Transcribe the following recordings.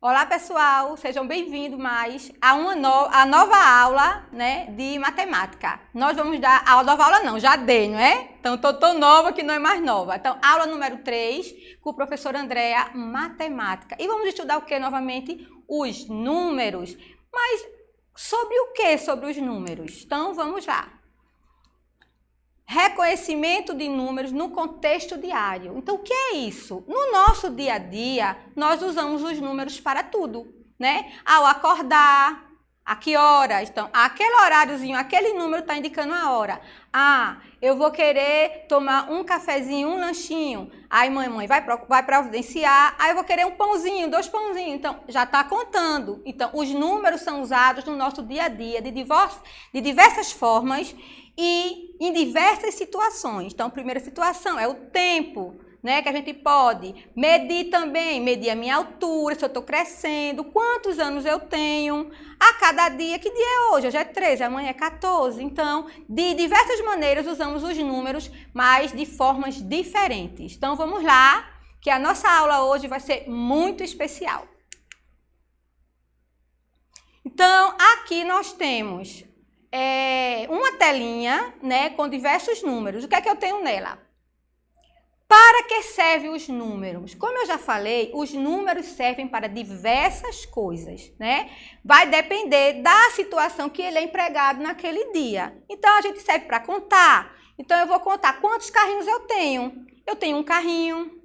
Olá, pessoal, sejam bem-vindos mais a a nova aula, né, de matemática. Nós vamos dar a nova aula não, já dei, não é? Então, tô nova que não é mais nova. Então, aula número 3 com o professor Andréa, matemática. E vamos estudar o que novamente? Os números. Mas sobre o que sobre os números? Então, vamos lá. Reconhecimento de números no contexto diário. Então, o que é isso? No nosso dia a dia, nós usamos os números para tudo, né? Ao acordar, a que horas? Então, aquele horáriozinho, aquele número está indicando a hora. Ah, eu vou querer tomar um cafezinho, um lanchinho. Aí, mamãe vai providenciar. Aí, eu vou querer um pãozinho, 2 pãozinhos. Então, já está contando. Então, os números são usados no nosso dia a dia de diversas formas e em diversas situações. Então, a primeira situação é o tempo, né? Que a gente pode medir também, medir a minha altura, se eu estou crescendo, quantos anos eu tenho, a cada dia, que dia é hoje? Hoje é 13, amanhã é 14. Então, de diversas maneiras usamos os números, mas de formas diferentes. Então, vamos lá, que a nossa aula hoje vai ser muito especial. Então, aqui nós temos uma telinha, né, com diversos números. O que é que eu tenho nela? Para que servem os números? Como eu já falei, os números servem para diversas coisas, né? Vai depender da situação que ele é empregado naquele dia. Então, a gente serve para contar. Então, eu vou contar quantos carrinhos eu tenho. Eu tenho um carrinho,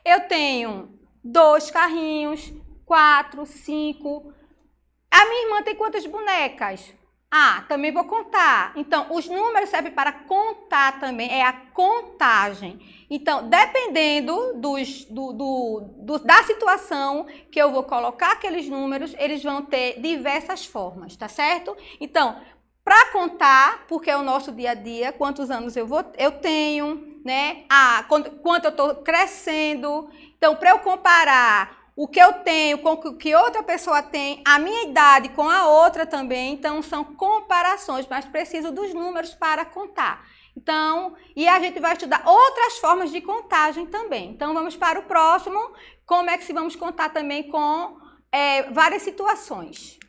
eu tenho 2 carrinhos, 4, 5. A minha irmã tem quantas bonecas? Ah, também vou contar. Então, os números servem para contar também, é a contagem. Então, dependendo da situação que eu vou colocar aqueles números, eles vão ter diversas formas, tá certo? Então, para contar, porque é o nosso dia a dia, quantos anos eu tenho, né? Ah, quanto eu estou crescendo. Então, para eu comparar o que eu tenho com o que outra pessoa tem, a minha idade com a outra também, então são comparações, mas preciso dos números para contar. Então, e a gente vai estudar outras formas de contagem também. Então, vamos para o próximo, como é que se vamos contar também com várias situações.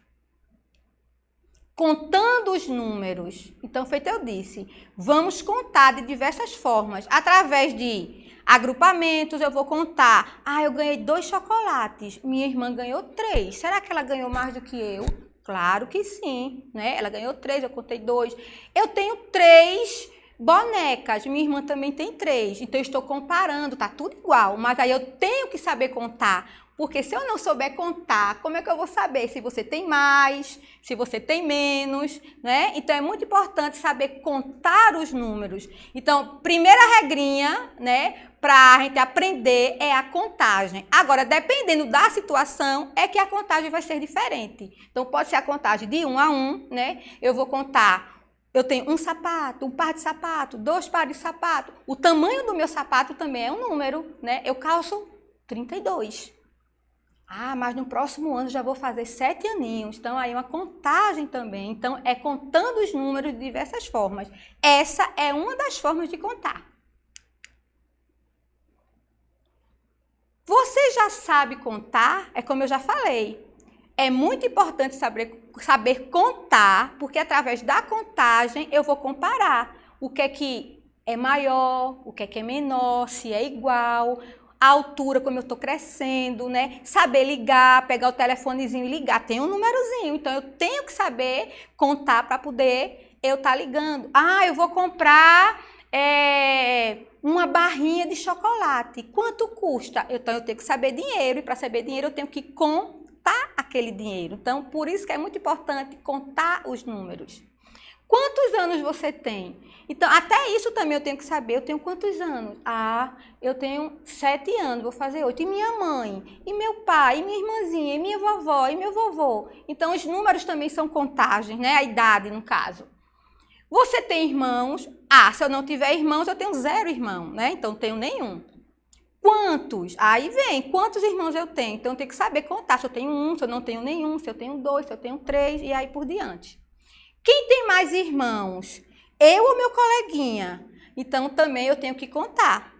Contando os números. Então, feito eu disse, vamos contar de diversas formas, através de agrupamentos. Eu vou contar, eu ganhei 2 chocolates, minha irmã ganhou 3, será que ela ganhou mais do que eu? Claro que sim, né? Ela ganhou 3, eu contei 2. Eu tenho 3 bonecas, minha irmã também tem 3, então eu estou comparando, tá tudo igual, mas aí eu tenho que saber contar, porque se eu não souber contar, como é que eu vou saber se você tem mais, se você tem menos, né? Então, é muito importante saber contar os números. Então, primeira regrinha, né, para a gente aprender é a contagem. Agora, dependendo da situação, é que a contagem vai ser diferente. Então, pode ser a contagem de 1 a 1, né? Eu vou contar, eu tenho um sapato, um par de sapato, 2 pares de sapato. O tamanho do meu sapato também é um número, né? Eu calço 32. Mas no próximo ano já vou fazer 7 aninhos. Então, aí uma contagem também. Então, é contando os números de diversas formas. Essa é uma das formas de contar. Você já sabe contar? É como eu já falei. É muito importante saber contar, porque através da contagem eu vou comparar o que é maior, o que é menor, se é igual, a altura, como eu estou crescendo, né? Saber ligar, pegar o telefonezinho e ligar. Tem um númerozinho, então eu tenho que saber contar para poder eu estar ligando. Eu vou comprar uma barrinha de chocolate. Quanto custa? Então eu tenho que saber dinheiro, e para saber dinheiro eu tenho que contar aquele dinheiro. Então, por isso que é muito importante contar os números. Quantos anos você tem? Então, até isso também eu tenho que saber. Eu tenho quantos anos? Eu tenho 7 anos, vou fazer 8. E minha mãe? E meu pai? E minha irmãzinha? E minha vovó? E meu vovô? Então, os números também são contagens, né? A idade, no caso. Você tem irmãos? Se eu não tiver irmãos, eu tenho 0 irmão, né? Então, não tenho nenhum. Quantos? Aí vem, quantos irmãos eu tenho? Então, eu tenho que saber contar. Se eu tenho 1, se eu não tenho nenhum, se eu tenho 2, se eu tenho 3, e aí por diante. Quem tem mais irmãos? Eu ou meu coleguinha? Então, também eu tenho que contar.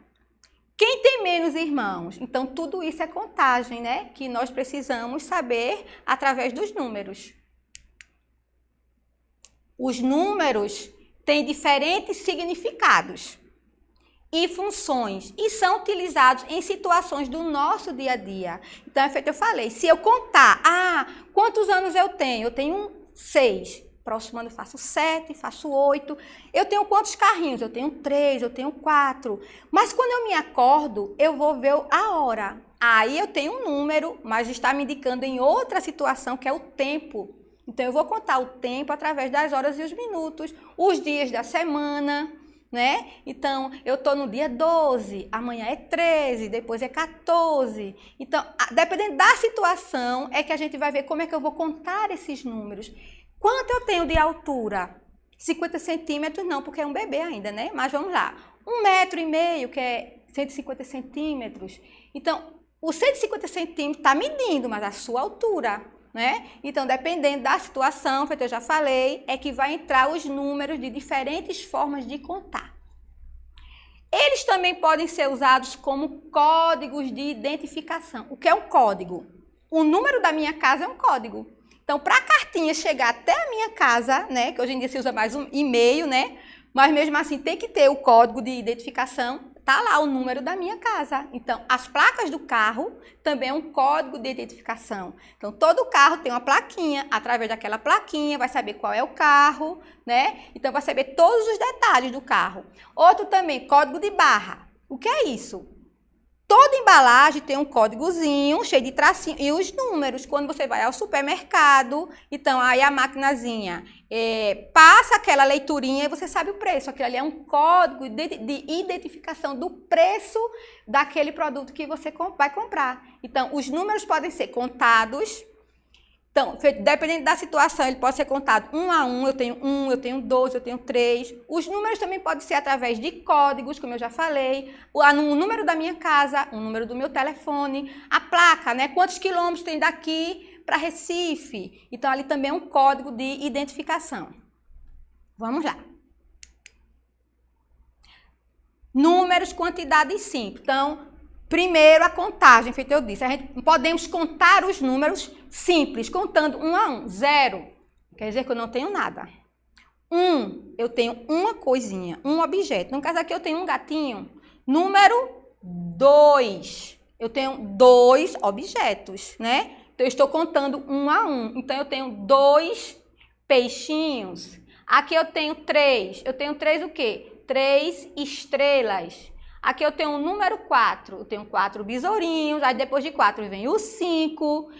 Quem tem menos irmãos? Então, tudo isso é contagem, né? Que nós precisamos saber através dos números. Os números têm diferentes significados e funções e são utilizados em situações do nosso dia a dia. Então, é feito, eu falei, se eu contar, quantos anos eu tenho? Eu tenho 6. Próximo ano eu faço 7, faço 8. Eu tenho quantos carrinhos? Eu tenho 3, eu tenho 4. Mas quando eu me acordo, eu vou ver a hora. Aí eu tenho um número, mas está me indicando em outra situação, que é o tempo. Então, eu vou contar o tempo através das horas e os minutos, os dias da semana, né? Então, eu estou no dia 12, amanhã é 13, depois é 14. Então, dependendo da situação, é que a gente vai ver como é que eu vou contar esses números. Quanto eu tenho de altura? 50 centímetros não, porque é um bebê ainda, né? Mas vamos lá. 1,5 metro, que é 150 centímetros. Então, o 150 centímetros está medindo, mas a sua altura, né? Então, dependendo da situação, que eu já falei, é que vai entrar os números de diferentes formas de contar. Eles também podem ser usados como códigos de identificação. O que é um código? O número da minha casa é um código. Então, para a cartinha chegar até a minha casa, né, que hoje em dia se usa mais um e-mail, né, mas mesmo assim tem que ter o código de identificação, tá lá o número da minha casa. Então, as placas do carro também é um código de identificação. Então, todo carro tem uma plaquinha, através daquela plaquinha vai saber qual é o carro, né, então vai saber todos os detalhes do carro. Outro também, código de barra. O que é isso? Toda embalagem tem um códigozinho cheio de tracinho e os números. Quando você vai ao supermercado, então aí a maquinazinha passa aquela leiturinha e você sabe o preço. Aquilo ali é um código de identificação do preço daquele produto que você vai comprar. Então, os números podem ser contados. Então, dependendo da situação, ele pode ser contado 1 a 1, eu tenho 1, eu tenho 2, eu tenho 3. Os números também podem ser através de códigos, como eu já falei, o número da minha casa, o número do meu telefone, a placa, né? Quantos quilômetros tem daqui para Recife? Então, ali também é um código de identificação. Vamos lá. Números, quantidades simples. Então, primeiro, a contagem, feito eu disse. Podemos contar os números simples, contando 1 a 1. 0, quer dizer que eu não tenho nada. 1, eu tenho uma coisinha, um objeto. No caso aqui, eu tenho um gatinho. Número 2, eu tenho 2 objetos, né? Então, eu estou contando 1 a 1. Então, eu tenho 2 peixinhos. Aqui eu tenho 3. Eu tenho 3 o quê? 3 estrelas. Aqui eu tenho o número 4, eu tenho 4 besourinhos, aí depois de 4 vem o 5,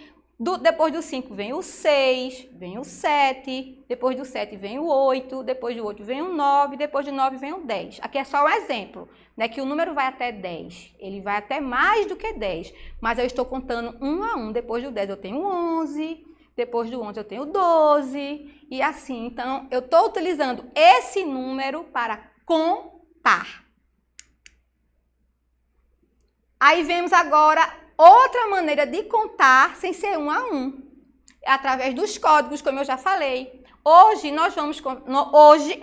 depois do 5 vem o 6, vem o 7, depois do 7 vem o 8, depois do 8 vem o 9, depois do 9 vem o 10. Aqui é só um exemplo, né, que o número vai até 10, ele vai até mais do que 10, mas eu estou contando 1 a 1, depois do 10 eu tenho 11, depois do 11 eu tenho 12, e assim. Então, eu estou utilizando esse número para contar. Aí vemos agora outra maneira de contar sem ser 1 a 1, através dos códigos, como eu já falei. Hoje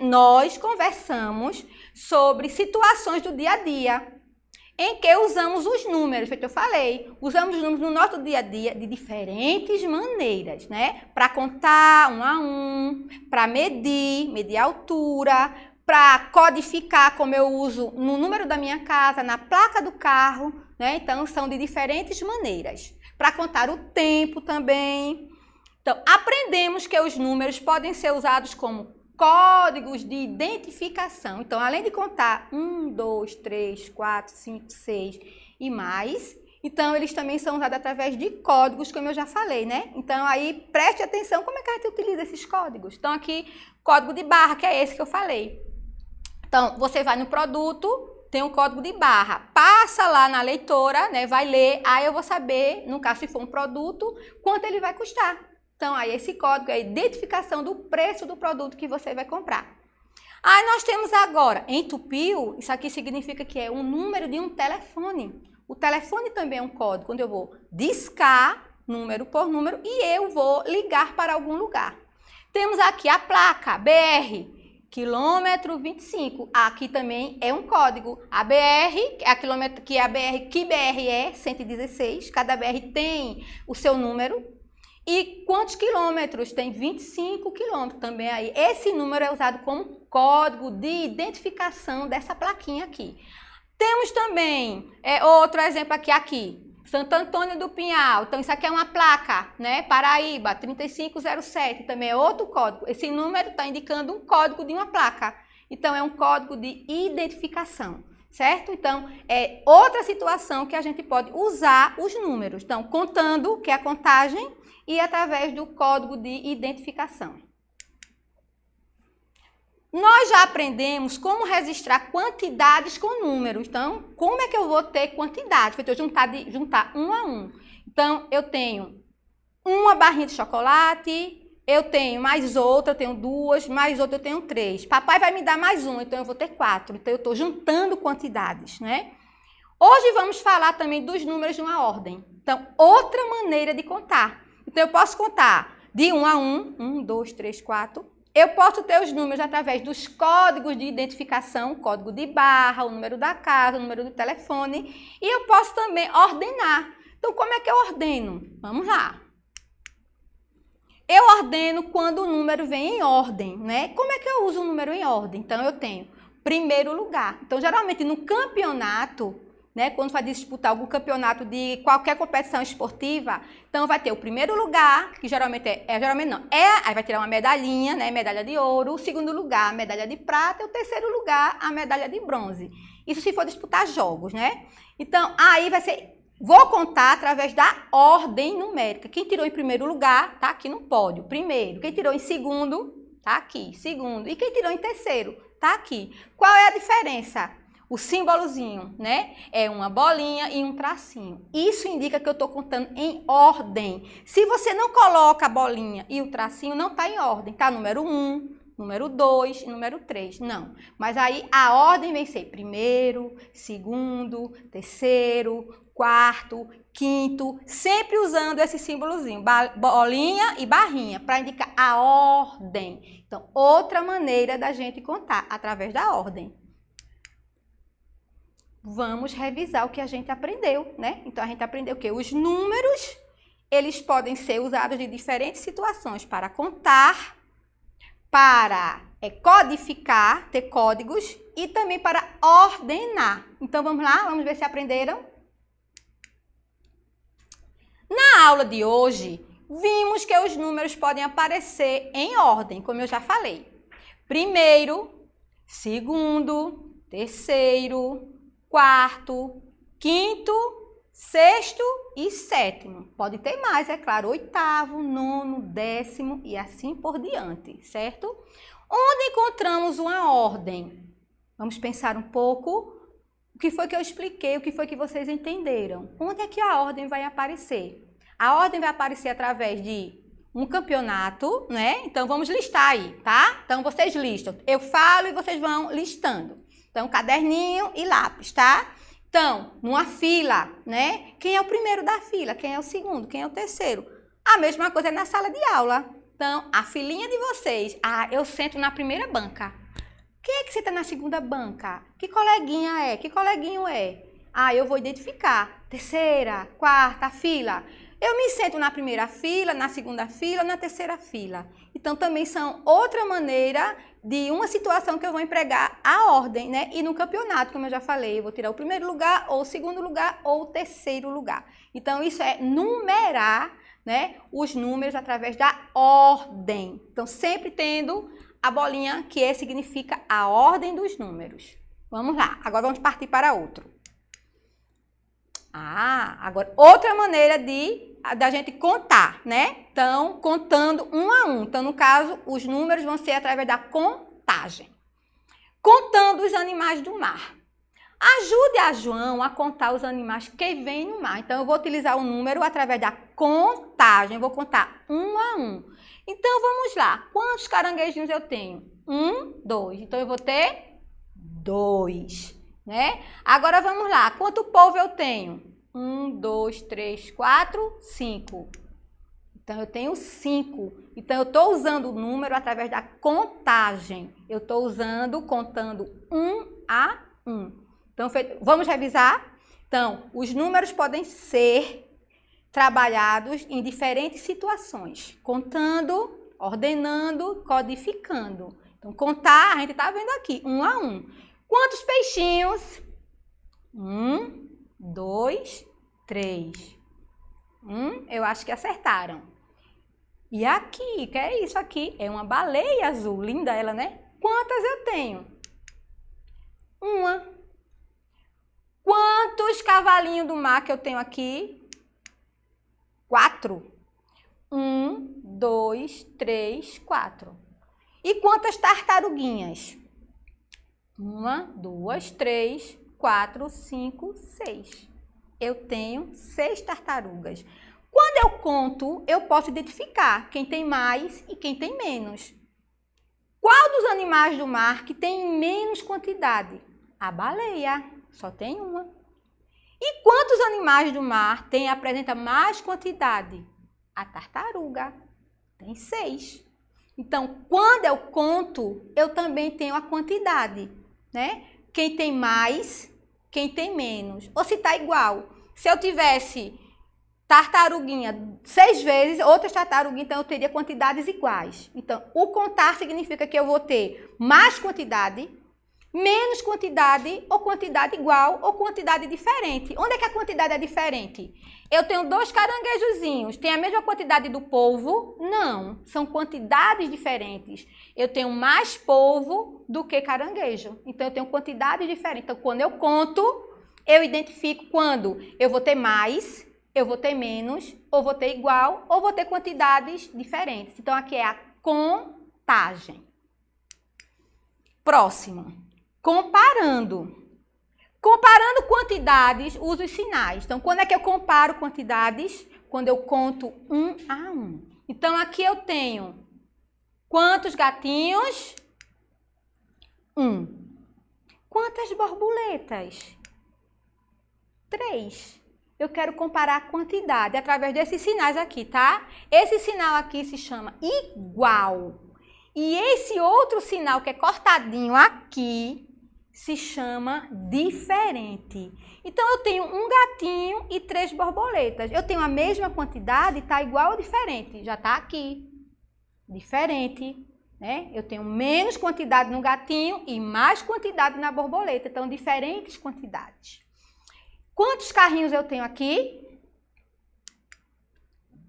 nós conversamos sobre situações do dia a dia, em que usamos os números, feito eu falei, usamos os números no nosso dia a dia de diferentes maneiras, né? Para contar 1 a 1, para medir a altura, para codificar, como eu uso no número da minha casa, na placa do carro, né? Então, são de diferentes maneiras. Para contar o tempo também. Então, aprendemos que os números podem ser usados como códigos de identificação. Então, além de contar 1, 2, 3, 4, 5, 6 e mais, então, eles também são usados através de códigos, como eu já falei, né? Então, aí, preste atenção como é que a gente utiliza esses códigos. Então, aqui, código de barra, que é esse que eu falei. Então, você vai no produto, tem um código de barra, passa lá na leitora, né, vai ler, aí eu vou saber, no caso se for um produto, quanto ele vai custar. Então, aí esse código é a identificação do preço do produto que você vai comprar. Aí nós temos agora, entupiu, isso aqui significa que é um número de um telefone. O telefone também é um código, quando eu vou discar número por número e eu vou ligar para algum lugar. Temos aqui a placa BR. quilômetro 25. Aqui também é um código. A BR, que BR é 116. Cada BR tem o seu número. E quantos quilômetros? Tem 25 quilômetros também aí. Esse número é usado como código de identificação dessa plaquinha aqui. Temos também outro exemplo aqui. Santo Antônio do Pinhal. Então, isso aqui é uma placa, né? Paraíba, 3507. Também é outro código. Esse número está indicando um código de uma placa. Então, é um código de identificação, certo? Então, é outra situação que a gente pode usar os números. Então, contando, que é a contagem, e através do código de identificação. Nós já aprendemos como registrar quantidades com números. Então, como é que eu vou ter quantidade? Foi eu juntar um a um. Então, eu tenho uma barrinha de chocolate, eu tenho mais outra, eu tenho duas, mais outra, eu tenho três. Papai vai me dar mais uma, então eu vou ter 4. Então, eu estou juntando quantidades, né? Hoje vamos falar também dos números de uma ordem. Então, outra maneira de contar. Então, eu posso contar de 1 a 1, 1, 2, 3, 4. Eu posso ter os números através dos códigos de identificação, o código de barra, o número da casa, o número do telefone. E eu posso também ordenar. Então, como é que eu ordeno? Vamos lá. Eu ordeno quando o número vem em ordem, né? Como é que eu uso o número em ordem? Então, eu tenho primeiro lugar. Então, geralmente, no campeonato, né, quando vai disputar algum campeonato de qualquer competição esportiva, então vai ter o primeiro lugar, que geralmente aí vai tirar uma medalhinha, né, medalha de ouro, o segundo lugar, a medalha de prata, e o terceiro lugar, a medalha de bronze. Isso se for disputar jogos, né? Então, aí vai ser, vou contar através da ordem numérica. Quem tirou em primeiro lugar, tá aqui no pódio, primeiro. Quem tirou em segundo, tá aqui, segundo. E quem tirou em terceiro, tá aqui. Qual é a diferença? O símbolozinho, né? É uma bolinha e um tracinho. Isso indica que eu estou contando em ordem. Se você não coloca a bolinha e o tracinho, não está em ordem. Tá número 1, número 2 e número 3. Não. Mas aí a ordem vem ser primeiro, segundo, terceiro, quarto, quinto. Sempre usando esse símbolozinho, bolinha e barrinha, para indicar a ordem. Então, outra maneira da gente contar, através da ordem. Vamos revisar o que a gente aprendeu, né? Então, a gente aprendeu que os números, eles podem ser usados de diferentes situações para contar, para codificar, ter códigos e também para ordenar. Então, vamos lá? Vamos ver se aprenderam? Na aula de hoje, vimos que os números podem aparecer em ordem, como eu já falei. Primeiro, segundo, terceiro, quarto, quinto, sexto e sétimo. Pode ter mais, é claro, oitavo, nono, décimo e assim por diante, certo? Onde encontramos uma ordem? Vamos pensar um pouco. O que foi que eu expliquei, o que foi que vocês entenderam? Onde é que a ordem vai aparecer? A ordem vai aparecer através de um campeonato, né? Então, vamos listar aí, tá? Então, vocês listam. Eu falo e vocês vão listando. Então, caderninho e lápis, tá? Então, numa fila, né? Quem é o primeiro da fila? Quem é o segundo? Quem é o terceiro? A mesma coisa na sala de aula. Então, a filinha de vocês. Ah, eu sento na primeira banca. Quem é que senta na segunda banca? Que coleguinha é? Que coleguinho é? Ah, eu vou identificar. Terceira, quarta fila. Eu me sento na primeira fila, na segunda fila, na terceira fila. Então, também são outra maneira de uma situação que eu vou empregar a ordem, né? E no campeonato, como eu já falei, eu vou tirar o primeiro lugar, ou o segundo lugar, ou o terceiro lugar. Então, isso é numerar, né, os números através da ordem. Então, sempre tendo a bolinha que significa a ordem dos números. Vamos lá, agora vamos partir para outro. Agora, outra maneira da gente contar, né? Então, contando um a um. Então, no caso, os números vão ser através da contagem. Contando os animais do mar. Ajude a João a contar os animais que vêm no mar. Então, eu vou utilizar o número através da contagem. Eu vou contar um a um. Então, vamos lá. Quantos caranguejinhos eu tenho? 1, 2. Então, eu vou ter 2, né? Agora, vamos lá. Quanto polvo eu tenho? 1, 2, 3, 4, 5. Então, eu tenho 5. Então, eu estou usando o número através da contagem. Eu estou contando 1 a 1. Então, vamos revisar? Então, os números podem ser trabalhados em diferentes situações. Contando, ordenando, codificando. Então, contar, a gente está vendo aqui, 1 a 1. Quantos peixinhos? 1, 2, 3. Eu acho que acertaram. E aqui, que é isso aqui? É uma baleia azul. Linda ela, né? Quantas eu tenho? 1. Quantos cavalinhos do mar que eu tenho aqui? 4. 1, 2, 3, 4. E quantas tartaruguinhas? 1, 2, 3, 4, 5, 6. Eu tenho 6 tartarugas. Quando eu conto, eu posso identificar quem tem mais e quem tem menos. Qual dos animais do mar que tem menos quantidade? A baleia, só tem 1. E quantos animais do mar apresenta mais quantidade? A tartaruga, tem 6. Então, quando eu conto, eu também tenho a quantidade, né? Quem tem mais, quem tem menos. Ou se está igual. Se eu tivesse tartaruguinha 6 vezes, outras tartaruguinhas, então eu teria quantidades iguais. Então, o contar significa que eu vou ter mais quantidade, menos quantidade, ou quantidade igual, ou quantidade diferente. Onde é que a quantidade é diferente? Eu tenho 2 caranguejozinhos, tem a mesma quantidade do polvo? Não, são quantidades diferentes. Eu tenho mais polvo do que caranguejo, então eu tenho quantidades diferentes. Então, quando eu conto, eu identifico quando eu vou ter mais, eu vou ter menos, ou vou ter igual, ou vou ter quantidades diferentes. Então, aqui é a contagem. Próximo. Comparando. Comparando quantidades, uso os sinais. Então, quando é que eu comparo quantidades? Quando eu conto 1 a 1. Então, aqui eu tenho quantos gatinhos? 1. Quantas borboletas? 3. Eu quero comparar a quantidade através desses sinais aqui, tá? Esse sinal aqui se chama igual. E esse outro sinal que é cortadinho aqui se chama diferente. Então, eu tenho um gatinho e 3 borboletas. Eu tenho a mesma quantidade, está igual ou diferente? Já está aqui. Diferente, né? Eu tenho menos quantidade no gatinho e mais quantidade na borboleta. Então, diferentes quantidades. Quantos carrinhos eu tenho aqui?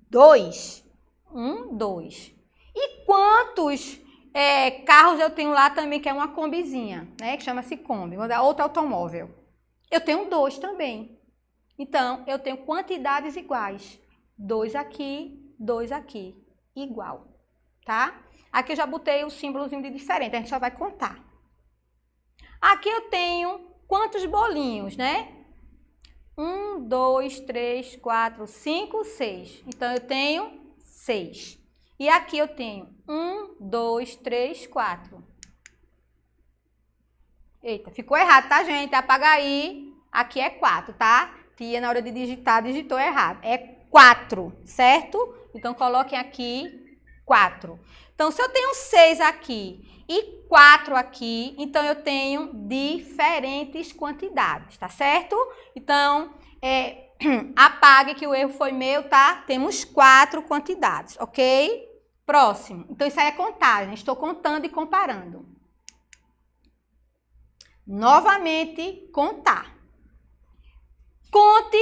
2. 1, 2. E quantos carros eu tenho lá também, que é uma combizinha, né? Que chama-se Kombi, outro automóvel. Eu tenho 2 também. Então, eu tenho quantidades iguais. 2 aqui, 2 aqui. Igual, tá? Aqui eu já botei o símbolozinho de diferente, a gente só vai contar. Aqui eu tenho quantos bolinhos, né? 1, 2, 3, 4, 5, 6. Então, eu tenho 6. E aqui eu tenho 1, 2, 3, 4. Eita, ficou errado, tá, gente? Apaga aí. Aqui é 4, tá? Tia, na hora de digitar, digitou errado. É 4, certo? Então, coloquem aqui 4. Então, se eu tenho 6 aqui e 4 aqui, então eu tenho diferentes quantidades, tá certo? Então, apague que o erro foi meu, tá? Temos 4 quantidades, ok? Próximo. Então, isso aí é contagem. Estou contando e comparando. Novamente, contar. Conte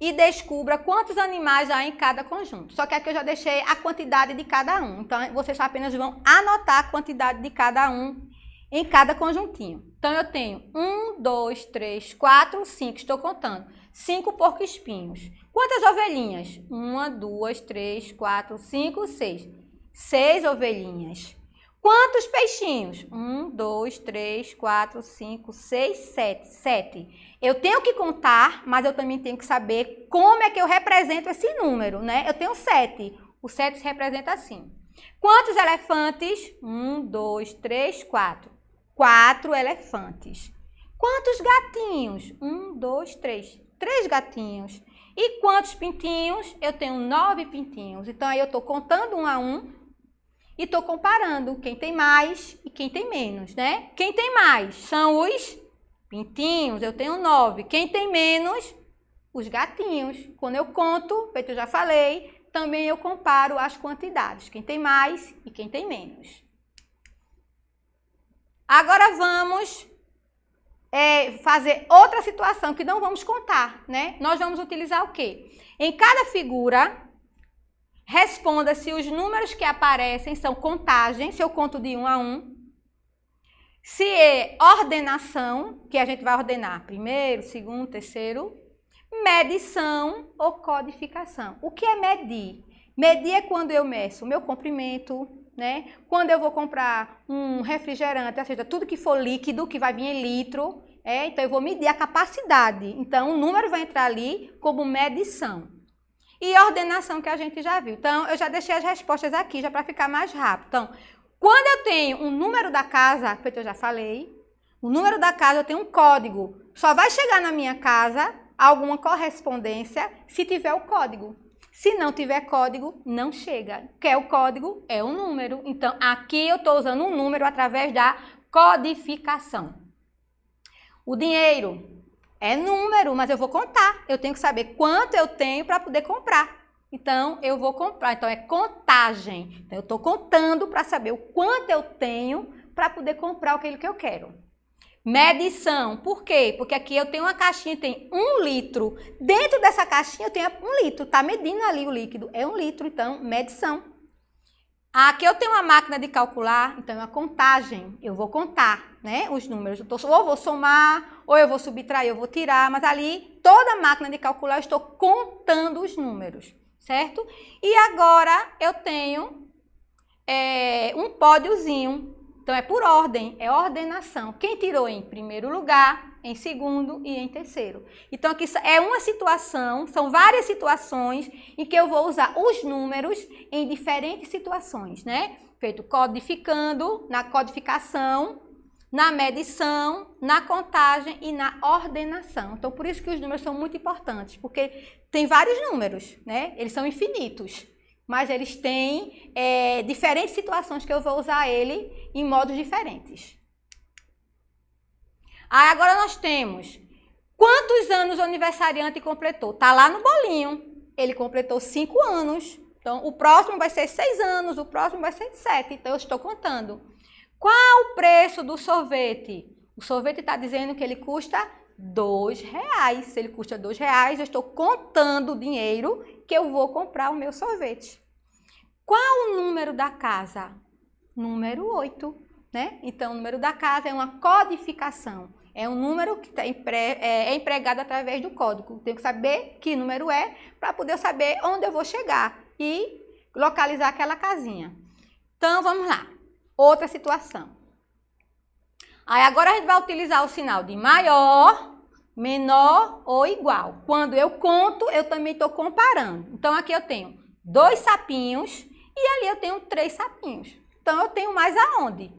e descubra quantos animais há em cada conjunto. Só que aqui eu já deixei a quantidade de cada um. Então, vocês apenas vão anotar a quantidade de cada um em cada conjuntinho. Então, eu tenho 1, 2, 3, 4, 5. Estou contando. 5 porco-espinhos. Quantas ovelhinhas? 1, 2, 3, 4, 5, 6. 6 ovelhinhas. Quantos peixinhos? 1, 2, 3, 4, 5, 6, 7. 7. Eu tenho que contar, mas eu também tenho que saber como é que eu represento esse número, né? Eu tenho 7. O 7 se representa assim. Quantos elefantes? 1, 2, 3, 4. 4 elefantes. Quantos gatinhos? 1, 2, 3. 3 gatinhos. E quantos pintinhos? Eu tenho 9 pintinhos. Então, aí eu estou contando um a um e estou comparando quem tem mais e quem tem menos, né? Quem tem mais são os pintinhos, eu tenho 9. Quem tem menos? Os gatinhos. Quando eu conto, feito eu já falei, também eu comparo as quantidades. Quem tem mais e quem tem menos. Agora vamos fazer outra situação que não vamos contar, né? Nós vamos utilizar o quê? Em cada figura, responda se os números que aparecem são contagem, se eu conto de 1 a 1. Se é ordenação, que a gente vai ordenar primeiro, segundo, terceiro. Medição ou codificação. O que é medir? Medir é quando eu meço o meu comprimento, né? Quando eu vou comprar um refrigerante, ou seja, tudo que for líquido, que vai vir em litro, então eu vou medir a capacidade. Então, o número vai entrar ali como medição. E ordenação que a gente já viu. Então, eu já deixei as respostas aqui, já para ficar mais rápido. Então, quando eu tenho um número da casa, que eu já falei, o número da casa eu tenho um código. Só vai chegar na minha casa alguma correspondência se tiver o código. Se não tiver código, não chega. Quer o código? É o número. Então, aqui eu estou usando um número através da codificação. O dinheiro é número, mas eu vou contar. Eu tenho que saber quanto eu tenho para poder comprar. Então, eu vou comprar. Então, é contagem. Então, eu estou contando para saber o quanto eu tenho para poder comprar aquilo que eu quero. Medição. Por quê? Porque aqui eu tenho uma caixinha que tem 1 litro. Dentro dessa caixinha eu tenho 1 litro. Está medindo ali o líquido. É 1 litro, então, medição. Aqui eu tenho uma máquina de calcular, então é uma contagem. Eu vou contar, né, os números. Ou vou somar, ou eu vou subtrair, eu vou tirar. Mas ali, toda a máquina de calcular, eu estou contando os números, certo? E agora eu tenho um pódiozinho. Então, é por ordem, é ordenação. Quem tirou em primeiro lugar, em segundo e em terceiro. Então, aqui é uma situação, são várias situações em que eu vou usar os números em diferentes situações, né? Feito codificando, na codificação, na medição, na contagem e na ordenação. Então, por isso que os números são muito importantes, porque tem vários números, né? Eles são infinitos. Mas eles têm diferentes situações que eu vou usar ele em modos diferentes. Aí agora nós temos quantos anos o aniversariante completou. Está lá no bolinho. Ele completou 5 anos. Então, o próximo vai ser 6 anos, o próximo vai ser 7. Então, eu estou contando. Qual o preço do sorvete? O sorvete está dizendo que ele custa R$2. Se ele custa R$2, eu estou contando o dinheiro que eu vou comprar o meu sorvete. Qual o número da casa? Número 8, né? Então, o número da casa é uma codificação. É um número que é empregado através do código. Tenho que saber que número é para poder saber onde eu vou chegar e localizar aquela casinha. Então, vamos lá. Outra situação. Aí, agora a gente vai utilizar o sinal de maior, menor ou igual. Quando eu conto, eu também estou comparando. Então, aqui eu tenho 2 sapinhos e ali eu tenho 3 sapinhos. Então, eu tenho mais aonde?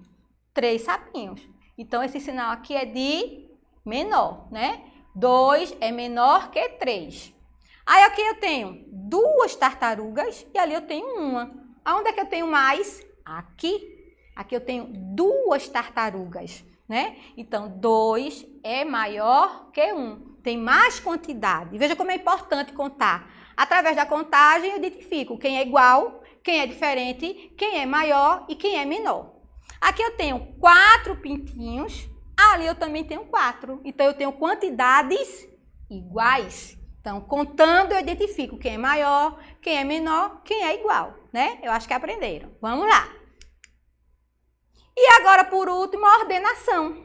3 sapinhos. Então, esse sinal aqui é de menor, né? 2 é menor que 3. Aí, aqui eu tenho 2 tartarugas e ali eu tenho 1. Aonde é que eu tenho mais? Aqui. Aqui eu tenho 2 tartarugas, né? Então, 2 é maior que 1. Tem mais quantidade. Veja como é importante contar. Através da contagem, eu identifico quem é igual, quem é diferente, quem é maior e quem é menor. Aqui eu tenho 4 pintinhos, ali eu também tenho 4. Então, eu tenho quantidades iguais. Então, contando, eu identifico quem é maior, quem é menor, quem é igual, né? Eu acho que aprenderam. Vamos lá. E agora, por último, a ordenação,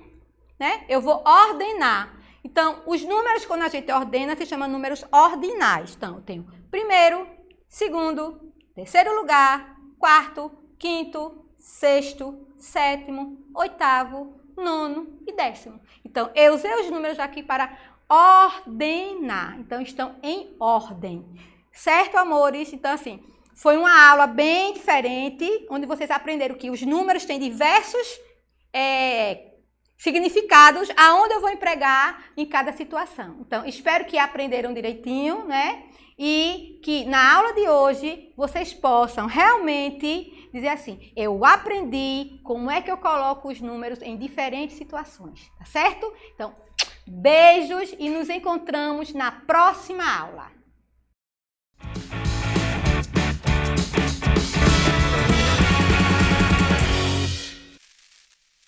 né? Eu vou ordenar. Então, os números, quando a gente ordena, se chama números ordinais. Então, eu tenho primeiro, segundo, terceiro lugar, quarto, quinto, sexto, sétimo, oitavo, nono e 10º. Então, eu usei os números aqui para ordenar. Então, estão em ordem. Certo, amores? Então, assim, foi uma aula bem diferente, onde vocês aprenderam que os números têm diversos significados aonde eu vou empregar em cada situação. Então, espero que aprenderam direitinho, né? E que na aula de hoje vocês possam realmente dizer assim, eu aprendi como é que eu coloco os números em diferentes situações, tá certo? Então, beijos e nos encontramos na próxima aula.